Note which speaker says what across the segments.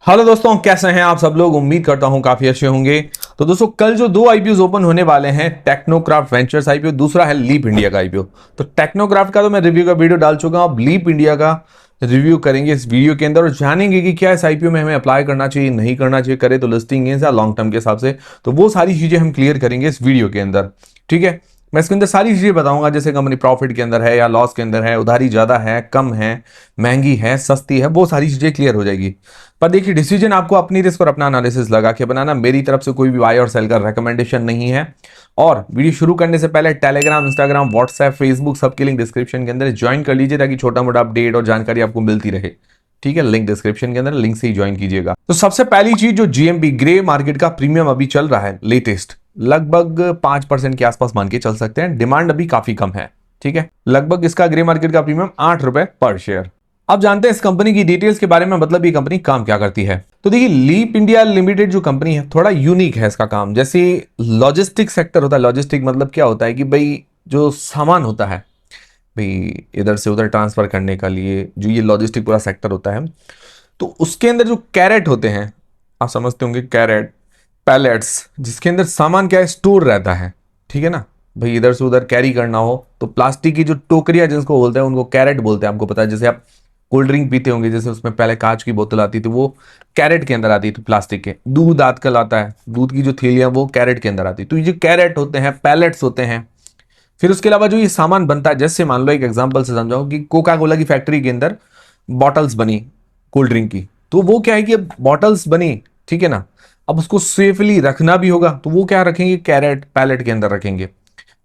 Speaker 1: Hello दोस्तों, कैसे हैं आप सब लोग। उम्मीद करता हूं काफी अच्छे होंगे। तो दोस्तों, कल जो दो आईपीओ ओपन होने वाले हैं, टेक्नोक्राफ्ट वेंचर्स आईपीओ, दूसरा है लीप इंडिया का आईपीओ। तो टेक्नोक्राफ्ट का तो मैं रिव्यू का वीडियो डाल चुका हूं। अब लीप इंडिया का रिव्यू करेंगे इस वीडियो के अंदर और जानेंगे कि क्या इस आईपीओ में हमें अप्लाई करना चाहिए, नहीं करना चाहिए, करे तो लिस्टिंग या लॉन्ग टर्म के हिसाब से। तो वो सारी चीजें हम क्लियर करेंगे इस वीडियो के अंदर। ठीक है, मैं इसके अंदर सारी चीजें बताऊंगा, जैसे कंपनी प्रॉफिट के अंदर है या लॉस के अंदर है, उधारी ज्यादा है, कम है, महंगी है, सस्ती है, वो सारी चीजें क्लियर हो जाएगी। पर देखिए, डिसीजन आपको अपनी रिस्क और अपना एनालिसिस लगा के बनाना। मेरी तरफ से कोई भी बाय और सेल का रेकमेंडेशन नहीं है। और वीडियो शुरू करने से पहले टेलीग्राम, इंस्टाग्राम, व्हाट्सएप, फेसबुक सबकी लिंक डिस्क्रिप्शन के अंदर ज्वाइन कर लीजिए, ताकि छोटा मोटा अपडेट और जानकारी आपको मिलती रहे। ठीक है, लिंक डिस्क्रिप्शन के अंदर, लिंक से ही ज्वाइन कीजिएगा। तो सबसे पहली चीज, जो जीएमपी ग्रे मार्केट का प्रीमियम अभी चल रहा है लेटेस्ट, लगभग 5% के आसपास मान के चल सकते हैं। डिमांड अभी काफी कम है। ठीक है, लगभग इसका ग्रे मार्केट का प्रीमियम ₹8 पर शेयर। अब जानते हैं इस कंपनी की डिटेल्स के बारे में, मतलब ये कंपनी काम क्या करती है। तो देखिए, लीप इंडिया लिमिटेड जो कंपनी है, थोड़ा यूनिक है इसका काम। जैसे लॉजिस्टिक सेक्टर होता है, लॉजिस्टिक मतलब क्या होता है कि भाई जो सामान होता है भाई इधर से उधर ट्रांसफर करने का लिए, जो ये लॉजिस्टिक पूरा सेक्टर होता है, तो उसके अंदर जो कैरेट होते हैं, आप समझते होंगे, कैरेट, पैलेट्स, जिसके अंदर सामान क्या है, स्टोर रहता है। ठीक है ना भाई, इधर से उधर कैरी करना हो तो प्लास्टिक की जो टोकरियां जिसको बोलते हैं, उनको कैरेट बोलते हैं। आपको पता है, जैसे आप कोल्ड ड्रिंक पीते होंगे, जैसे उसमें पहले कांच की बोतल आती थी, वो कैरेट के अंदर आती थी, प्लास्टिक के। दूध आजकल आता है, दूध की जो थैलियां, वो कैरेट के अंदर आती है। तो ये जो कैरेट होते हैं, पैलेट्स होते हैं। फिर उसके अलावा जो ये सामान बनता है, जैसे मान लो एक एग्जांपल से समझाओ कि कोका कोला की फैक्ट्री के अंदर बॉटल्स बनी कोल्ड ड्रिंक की, तो वो क्या है कि अब बॉटल्स बनी, ठीक है ना, अब उसको सेफली रखना भी होगा, तो वो क्या रखेंगे, कैरेट पैलेट के अंदर रखेंगे।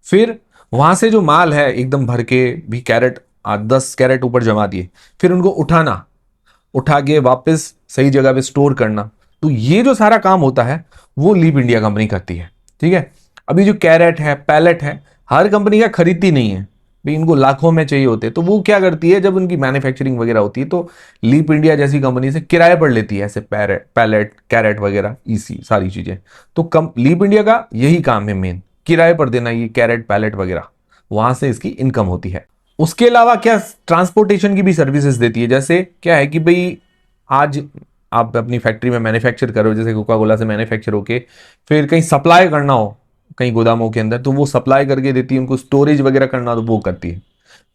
Speaker 1: फिर वहां से जो माल है एकदम भर के भी, कैरेट 10 कैरेट ऊपर जमा दिए, फिर उनको उठाना, उठा के वापस सही जगह पे स्टोर करना। तो ये जो सारा काम होता है, वो लीप इंडिया कंपनी करती है। ठीक है, अभी जो कैरेट है, पैलेट है, हर कंपनी का खरीदती नहीं है भाई, इनको लाखों में चाहिए होते हैं। तो वो क्या करती है, जब उनकी मैन्युफैक्चरिंग वगैरह होती है, तो लीप इंडिया जैसी कंपनी से किराए पर लेती है, ऐसे पैलेट, कैरेट वगैरह, इसी सारी चीजें। तो लीप इंडिया का यही काम है मेन, किराए पर देना ये कैरेट पैलेट वगैरह, वहां से इसकी इनकम होती है। उसके अलावा क्या, ट्रांसपोर्टेशन की भी सर्विसेज देती है। जैसे क्या है कि भाई आज आप अपनी फैक्ट्री में मैन्युफैक्चर करो, जैसे कोका कोला से मैन्युफैक्चर होके फिर कहीं सप्लाई करना हो कहीं गोदामों के अंदर, तो वो सप्लाई करके देती है। उनको स्टोरेज वगैरह करना तो वो करती है।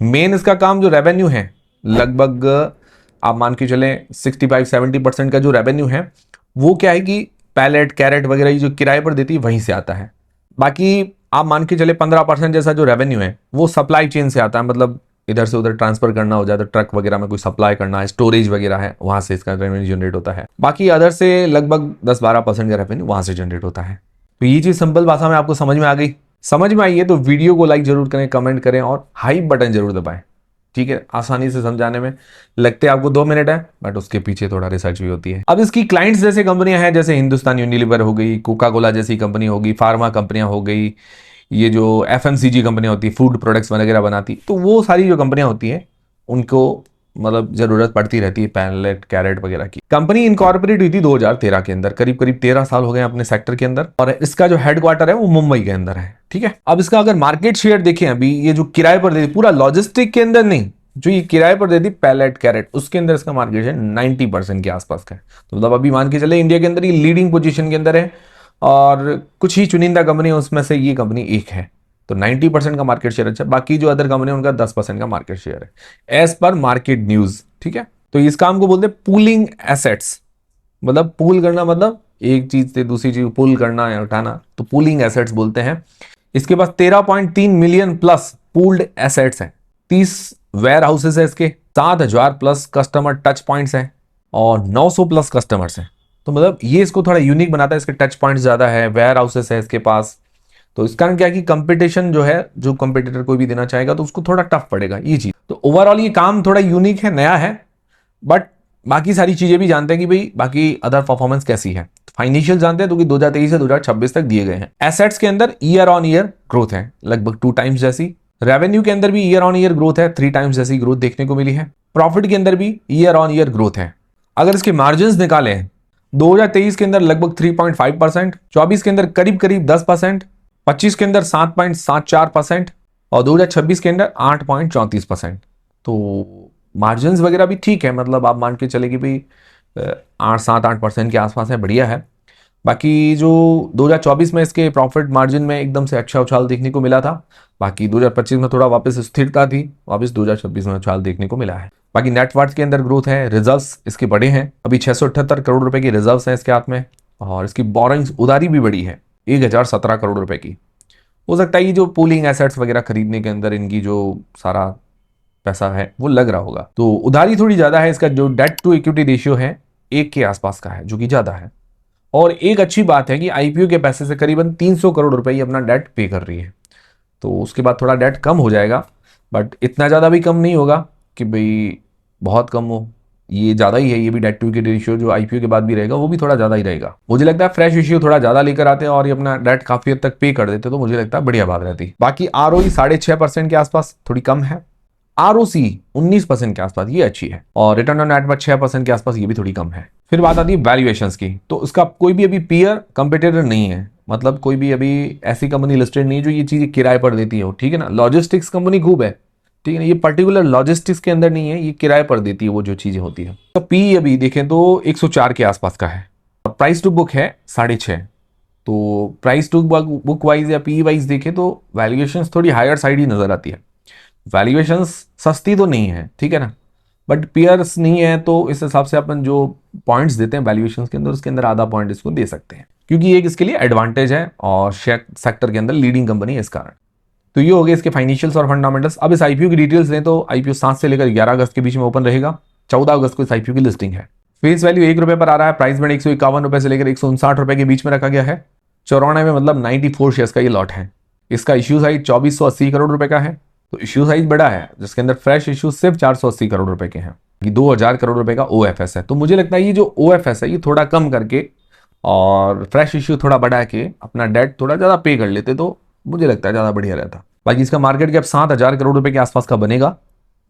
Speaker 1: मेन इसका काम जो रेवेन्यू है, लगभग आप मान के चलें 65-70% का जो रेवेन्यू है, वो क्या है कि पैलेट कैरेट वगैरह ये जो किराए पर देती है, वहीं से आता है। बाकी आप मान के चले 15% जैसा जो रेवेन्यू है, वो सप्लाई चेन से आता है। मतलब इधर से उधर ट्रांसफर करना हो जाए, तो ट्रक वगैरह में कोई सप्लाई करना है, स्टोरेज वगैरह है, वहां से इसका रेवेन्यू जनरेट होता है। बाकी अदर से लगभग 10-12% का रेवेन्यू वहां से जनरेट होता है। तो ये चीज सिंपल भाषा में आपको समझ में आ गई। समझ में आई है तो वीडियो को लाइक जरूर करें, कमेंट करें और हाई बटन जरूर दबाएं। ठीक है, आसानी से समझाने में लगते आपको 2 मिनट है, बट उसके पीछे थोड़ा रिसर्च भी होती है। अब इसकी क्लाइंट्स जैसे कंपनियां हैं, जैसे हिंदुस्तान यूनिलीवर हो गई, कोका कोला जैसी कंपनी होगी, फार्मा कंपनियां हो गई, ये जो एफएमसीजी कंपनियां होती है, फूड प्रोडक्ट्स वगैरह बनाती, तो वो सारी जो कंपनियां होती हैं, उनको मतलब जरूरत पड़ती रहती है पैलेट कैरेट वगैरह की। कंपनी इनकॉर्पोरेट हुई थी 2013 के अंदर, करीब करीब 13 साल हो गए अपने सेक्टर के अंदर, और इसका जो हेडक्वार्टर है वो मुंबई के अंदर है। ठीक है, अब इसका अगर मार्केट शेयर देखें, अभी ये जो किराए पर देती, पूरा लॉजिस्टिक के अंदर नहीं, जो ये किराए पर देती पैलेट कैरेट, उसके अंदर इसका मार्केट शेयर 90% के आसपास का है। तो मतलब अभी मान के चले इंडिया के अंदर ये लीडिंग पोजीशन के अंदर है, और कुछ ही चुनिंदा कंपनी है उसमें से ये कंपनी एक है। तो 90% का मार्केट शेयर अच्छा, बाकी जो अदर कंपनी है उनका 10% का मार्केट शेयर है, एज पर मार्केट न्यूज। ठीक है, तो इस काम को बोलते हैं पूलिंग एसेट्स। मतलब पूल करना, मतलब एक चीज से दूसरी चीज पुल करना या उठाना, तो पूलिंग एसेट्स बोलते हैं। इसके पास 13.3 मिलियन प्लस पूल्ड एसेट्स हैं, 30 वेयर हाउसेस है इसके, 7,000 प्लस कस्टमर टच पॉइंट्स हैं, और 900 प्लस कस्टमर्स हैं। तो मतलब ये इसको थोड़ा यूनिक बनाता है, इसके टच पॉइंट्स ज्यादा है, वेयर हाउसेस है इसके पास। तो इस कारण क्या है कि कंपटीशन जो है, जो कंपटीटर कोई भी देना चाहेगा तो उसको थोड़ा टफ पड़ेगा ये चीज। तो ओवरऑल ये काम थोड़ा यूनिक है, नया है, बट बाकी सारी चीजें भी जानते हैं कि भाई बाकी अदर परफॉर्मेंस कैसी है। फाइनेंशियल जानते हैं तो कि 2023 से 2026 तक दिए गए हैं। एसेट्स के अंदर ईयर ऑन ईयर ग्रोथ है, लगभग 2 टाइम्स जैसी। रेवेन्यू के अंदर भी ईयर ऑन ईयर ग्रोथ है, 3 टाइम्स जैसी ग्रोथ देखने को मिली है। प्रॉफिट के अंदर भी ईयर ऑन ईयर ग्रोथ है। अगर इसके मार्जिन निकालें, 2023 के अंदर लगभग 3.5%, 24 के अंदर करीब करीब 10%, 25 के अंदर 7.74%, और 2026 के अंदर 8.34%। तो मार्जिन वगैरह भी ठीक है, मतलब आप मान के चले कि भाई 8-7-8% के आसपास है, बढ़िया है। बाकी जो 2024 में इसके प्रॉफिट मार्जिन में एकदम से अच्छा उछाल देखने को मिला था। बाकी 2025 में थोड़ा वापस स्थिरता थी, वापस 2026 में उछाल देखने को मिला है। बाकी नेटवर्थ के अंदर ग्रोथ है, रिजर्व्स इसके बड़े हैं, अभी 678 करोड़ रुपए की रिजर्व्स हैं इसके हाथ में, और इसकी बोरिंग्स उधारी भी बड़ी है 1017 करोड़ रुपए की। हो सकता है ये जो पूलिंग एसेट्स वगैरह खरीदने के अंदर इनकी जो सारा पैसा है वो लग रहा होगा, तो उधारी थोड़ी ज्यादा है। इसका जो डेट टू इक्विटी रेशियो है 1 के आसपास का है, जो कि ज्यादा है। और एक अच्छी बात है कि आईपीओ के पैसे से करीबन 300 करोड़ रुपए ये अपना डेट पे कर रही है, तो उसके बाद थोड़ा डेट कम हो जाएगा, बट इतना ज़्यादा भी कम नहीं होगा कि भाई बहुत कम हो। ये ज़्यादा ही है, ये भी डेट टू इक्विटी रेशियो जो आईपीओ के बाद भी रहेगा वो भी थोड़ा ज़्यादा ही रहेगा। मुझे लगता है फ्रेश इश्यू थोड़ा ज़्यादा लेकर आते हैं और ये अपना डेट काफ़ी हद तक पे कर देते, तो मुझे लगता है बढ़िया बात रहती। बाकी आरओई 6.5% के आसपास थोड़ी कम है, आरओसी 19% के आसपास ये अच्छी है, और रिटर्न ऑन नेटवर्थ 6% के आसपास ये भी थोड़ी कम है। फिर बात आती है वैल्यूएशंस की, तो उसका कोई भी अभी पीयर कंपिटिटर नहीं है, मतलब कोई भी अभी ऐसी कंपनी लिस्टेड नहीं है जो ये चीजें किराए पर देती हो, ठीक है ना। लॉजिस्टिक्स कंपनी खूब है, ठीक है ना, ये पर्टिकुलर लॉजिस्टिक्स के अंदर नहीं है, ये किराए पर देती है वो जो चीजें होती है। तो पी अभी देखें तो 104 के आसपास का है, और प्राइस टू बुक है 6.5। तो प्राइस टू बुक वाइज या पी वाइज देखें तो वैल्यूएशंस थोड़ी हायर साइड ही नजर आती है। वैल्यूएशंस सस्ती तो नहीं है, ठीक है ना, बट पीयर्स नहीं है, तो इस हिसाब से अपन जो पॉइंट्स देते हैं वैल्यूएशंस के अंदर उसके अंदर आधा पॉइंट इसको दे सकते हैं, क्योंकि एक इसके लिए एडवांटेज है और शेयर सेक्टर के अंदर लीडिंग कंपनी है इस कारण। तो ये हो गए इसके फाइनेंशियल्स और फंडामेंटल्स। अब इस आईपीओ की डिटेल्स लें तो आईपीओ 7 से लेकर 11 अगस्त के बीच में ओपन रहेगा। 14 अगस्त को इस आईपीओ की लिस्टिंग है। फेस वैल्यू ₹1 पर आ रहा है, प्राइस बैंड 151 रुपए से लेकर 159 रुपए के बीच में रखा गया है। 94 में मतलब 94 शेयर्स का ये लॉट है। इसका इश्यू साइज 2480 करोड़ रुपए का है, तो इश्यू साइज बड़ा है, जिसके अंदर फ्रेश इश्यू सिर्फ 480 करोड़ रुपए के हैं। 2000 करोड़ रुपए का ओएफएस है, तो मुझे लगता है ये जो ओएफएस है ये थोड़ा कम करके और फ्रेश इश्यू थोड़ा बढ़ा के अपना डेट थोड़ा ज्यादा पे कर लेते तो मुझे लगता है ज्यादा बढ़िया रहता। बाकी इसका मार्केट कैप 7000 करोड़ रुपए के आसपास का बनेगा,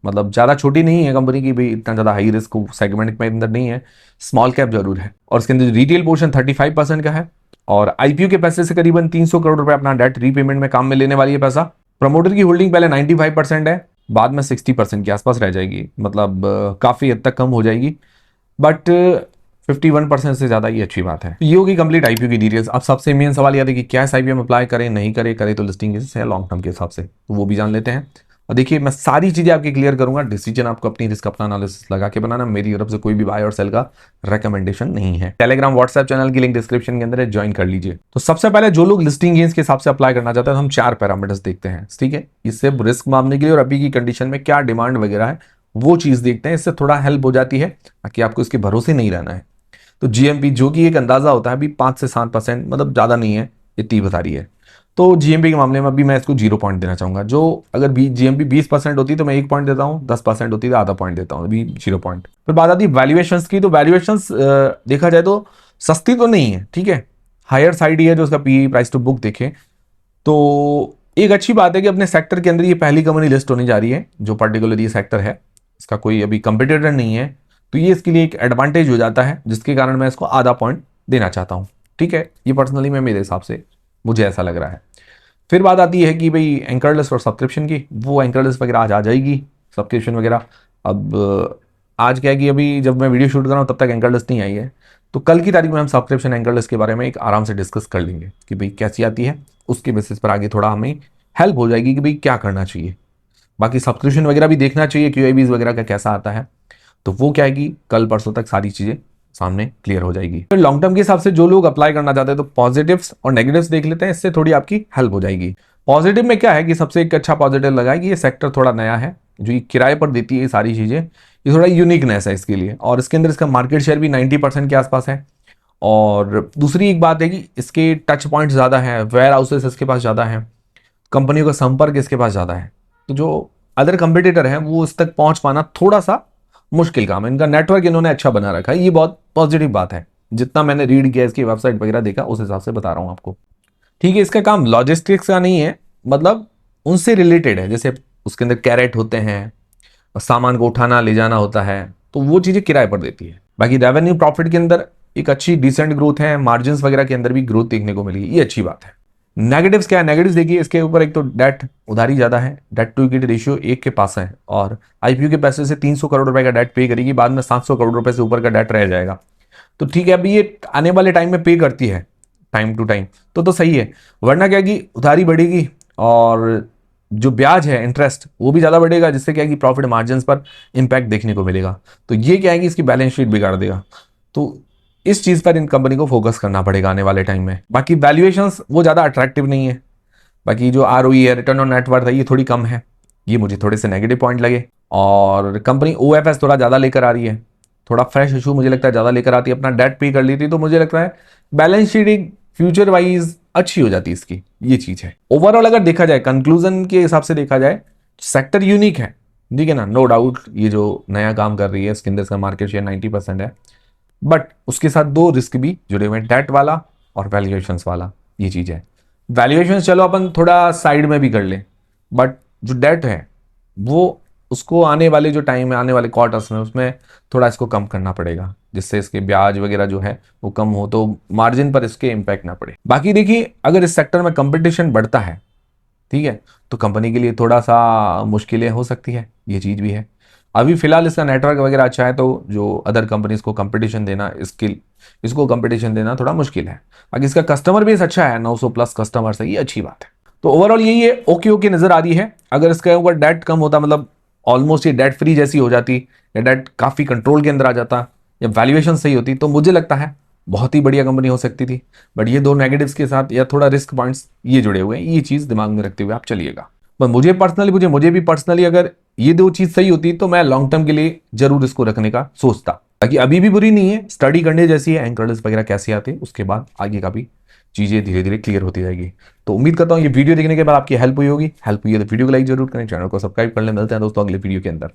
Speaker 1: मतलब ज्यादा छोटी नहीं है कंपनी की, भी इतना ज्यादा हाई रिस्क सेगमेंट में अंदर नहीं है, स्मॉल कैप जरूर है। और इसके अंदर रिटेल पोर्शन 35% का है, और आईपीओ के पैसे से करीबन 300 करोड़ रुपए अपना डेट रीपेमेंट में काम में लेने वाली है पैसा। प्रमोटर की होल्डिंग पहले 95% है, बाद में 60% के आसपास रह जाएगी, मतलब काफी हद तक कम हो जाएगी, बट 51% से ज्यादा ये अच्छी बात है। तो ये होगी कंप्लीट आईपीओ की डिटेल्स। अब सबसे मेन सवाल यह है कि क्या इस आईपीओ में अप्लाई करें, नहीं करें तो लिस्टिंग है लॉन्ग टर्म के हिसाब से, तो वो भी जान लेते हैं। और देखिए मैं सारी चीजें आपकी क्लियर करूंगा, डिसीजन आपको अपनी रिस्क अपना एनालिसिस लगा के बनाना, मेरी तरफ से कोई भी बाय और सेल का रेकमेंडेशन नहीं है। टेलीग्राम व्हाट्सएप चैनल की लिंक डिस्क्रिप्शन के अंदर है, ज्वाइन कर लीजिए। तो सबसे पहले जो लोग लिस्टिंग गेन्स के हिसाब से अप्लाई करना चाहते हैं तो हम 4 पैरामीटर्स देखते हैं, ठीक है। इससे रिस्क मापने के लिए और अभी की कंडीशन में क्या डिमांड वगैरह है वो चीज देखते हैं, इससे थोड़ा हेल्प हो जाती है, ताकि आपको इसके भरोसे नहीं रहना है। तो जीएमपी जो कि एक अंदाजा होता है अभी 5 से 7%, मतलब ज्यादा नहीं है, इतनी बता रही है। तो जीएमपी के मामले में अभी मैं इसको 0 पॉइंट देना चाहूंगा। जो अगर जीएमपी 20% होती तो मैं 1 पॉइंट देता हूँ, 10% होती तो आधा पॉइंट देता हूँ, अभी 0 पॉइंट। फिर बात आती है वैल्यूएशंस की, तो वैल्यूएशंस देखा जाए तो सस्ती तो नहीं है, ठीक है, हायर साइड ही है जो उसका पी प्राइस टू बुक देखे तो। एक अच्छी बात है कि अपने सेक्टर के अंदर ये पहली कंपनी लिस्ट होने जा रही है जो पर्टिकुलर ये सेक्टर है, इसका कोई अभी कंपिटिटर नहीं है, तो ये इसके लिए एक एडवांटेज हो जाता है, जिसके कारण मैं इसको आधा पॉइंट देना चाहता हूँ, ठीक है। ये पर्सनली मैं मेरे हिसाब से मुझे ऐसा लग रहा है। फिर बात आती है कि भाई एंकर लिस्ट और सब्सक्रिप्शन की, वो एंकर लिस्ट वगैरह आज आ जाएगी, सब्सक्रिप्शन वगैरह अब आज क्या है कि अभी जब मैं वीडियो शूट कर रहा हूँ तब तक एंकर लिस्ट नहीं आई है, तो कल की तारीख में हम सब्सक्रिप्शन एंकर लिस्ट के बारे में एक आराम से डिस्कस कर लेंगे कि भाई कैसी आती है, उसके बेसिस पर आगे थोड़ा हमें हेल्प हो जाएगी कि भाई क्या करना चाहिए। बाकी सब्सक्रिप्शन वगैरह भी देखना चाहिए, क्यूआईबीज वगैरह का कैसा आता है, तो वो क्या है कि कल परसों तक सारी चीजें सामने क्लियर हो जाएगी। फिर लॉन्ग टर्म के हिसाब से जो लोग अप्लाई करना चाहते हैं तो पॉजिटिव्स और नेगेटिव्स देख लेते हैं, इससे थोड़ी आपकी हेल्प हो जाएगी। पॉजिटिव में क्या है कि सबसे एक अच्छा पॉजिटिव लगा है कि ये सेक्टर थोड़ा नया है, जो ये किराए पर देती है ये सारी चीजें, ये थोड़ा यूनिकनेस है इसके लिए, और इसके अंदर इसका मार्केट शेयर भी 90% के आसपास है। और दूसरी एक बात है कि इसके टच पॉइंट ज्यादा है, वेयर हाउसेस इसके पास ज्यादा है, कंपनियों का संपर्क इसके पास ज्यादा है, तो जो अदर कंपिटिटर है वो इस तक पहुंच पाना थोड़ा सा मुश्किल काम है। इनका नेटवर्क इन्होंने अच्छा बना रखा है, ये बहुत पॉजिटिव बात है, जितना मैंने रीड किया इसकी वेबसाइट वगैरह देखा उस हिसाब से बता रहा हूं आपको, ठीक है। इसका काम लॉजिस्टिक्स का नहीं है, मतलब उनसे रिलेटेड है, जैसे उसके अंदर कैरेट होते हैं, सामान को उठाना ले जाना होता है, तो वो चीजें किराए पर देती है। बाकी रेवेन्यू प्रॉफिट के अंदर एक अच्छी डिसेंट ग्रोथ है, मार्जिन वगैरह के अंदर भी ग्रोथ देखने को मिली, ये अच्छी बात है। नेगेटिव्स क्या है? नेगेटिव्स देखिए, इसके ऊपर एक तो डेट, उधारी ज़्यादा है, डेट टू इक्विटी रेशियो 1 के पास है, और आईपीओ के पैसे से 300 करोड़ रुपए का डेट पे करेगी, बाद में 700 करोड़ रुपए से ऊपर का डेट रह जाएगा। तो ठीक है, अभी ये आने वाले टाइम में पे करती है टाइम टू टाइम, तो सही है। वरना क्या कि उधारी बढ़ेगी और जो ब्याज है, इंटरेस्ट, वो भी ज़्यादा बढ़ेगा, जिससे क्या है कि प्रॉफिट मार्जिन पर इंपैक्ट देखने को मिलेगा। तो ये क्या है कि इसकी बैलेंस शीट बिगाड़ देगा। तो इस चीज़ पर इन कंपनी को फोकस करना पड़ेगा आने वाले टाइम में। बाकी वैल्यूएशंस वो ज़्यादा अट्रैक्टिव नहीं है। बाकी जो आरओई है, रिटर्न ऑन नेटवर्थ है, ये थोड़ी कम है, ये मुझे थोड़े से नेगेटिव पॉइंट लगे। और कंपनी ओएफएस थोड़ा ज़्यादा लेकर आ रही है, थोड़ा फ्रेश इशू मुझे लगता है ज़्यादा लेकर आती है, अपना डेट पे कर लेती है, तो मुझे लगता है बैलेंस शीट एक फ्यूचर वाइज अच्छी हो जाती है इसकी, ये चीज़ है। ओवरऑल अगर देखा जाए, कंक्लूजन के हिसाब से देखा जाए, सेक्टर यूनिक है, ठीक है ना, नो डाउट। ये जो नया काम कर रही है, इसके अंदर इसका मार्केट शेयर 90% है, बट उसके साथ दो रिस्क भी जुड़े हुए हैं, डेट वाला और वैल्यूएशंस वाला, ये चीज़ है। वैल्यूएशन चलो अपन थोड़ा साइड में भी कर लें, बट जो डेट है वो, उसको आने वाले जो टाइम है, आने वाले क्वार्टर्स में, उसमें थोड़ा इसको कम करना पड़ेगा, जिससे इसके ब्याज वगैरह जो है वो कम हो, तो मार्जिन पर इसके इम्पैक्ट ना पड़े। बाकी देखिए, अगर इस सेक्टर में कंपटीशन बढ़ता है, ठीक है, तो कंपनी के लिए थोड़ा सा मुश्किलें हो सकती है, ये चीज़ भी है। अभी फिलहाल इसका नेटवर्क वगैरह अच्छा है, तो जो अदर कंपनीज को कंपटीशन देना, इसको कंपटीशन देना थोड़ा मुश्किल है। बाकी इसका कस्टमर बेस अच्छा है, 900 प्लस कस्टमर्स है, ये अच्छी बात है। तो ओवरऑल यही है, ओके ओके नजर आ रही है। अगर इसके ऊपर डेट कम होता, मतलब ऑलमोस्ट ये डेट फ्री जैसी हो जाती, या डेट काफ़ी कंट्रोल के अंदर आ जाता, या वैल्यूएशन सही होती, तो मुझे लगता है बहुत ही बढ़िया कंपनी हो सकती थी। बट ये दो नेगेटिव्स के साथ या थोड़ा रिस्क पॉइंट्स ये जुड़े हुए हैं, ये चीज़ दिमाग में रखते हुए आप चलिएगा। पर मुझे भी पर्सनली अगर ये दो चीज़ सही होती, तो मैं लॉन्ग टर्म के लिए जरूर इसको रखने का सोचता। बाकी अभी भी बुरी नहीं है, स्टडी करने जैसी है, एंकर्स वगैरह कैसे आते हैं, उसके बाद आगे का भी चीज़ें धीरे धीरे क्लियर होती जाएगी। तो उम्मीद करता हूँ ये वीडियो देखने के बाद आपकी हेल्प हुई होगी। हेल्प हुई है तो वीडियो को लाइक जरूर करें, चैनल को सब्सक्राइब कर लें। मिलते हैं दोस्तों अगले वीडियो के अंदर।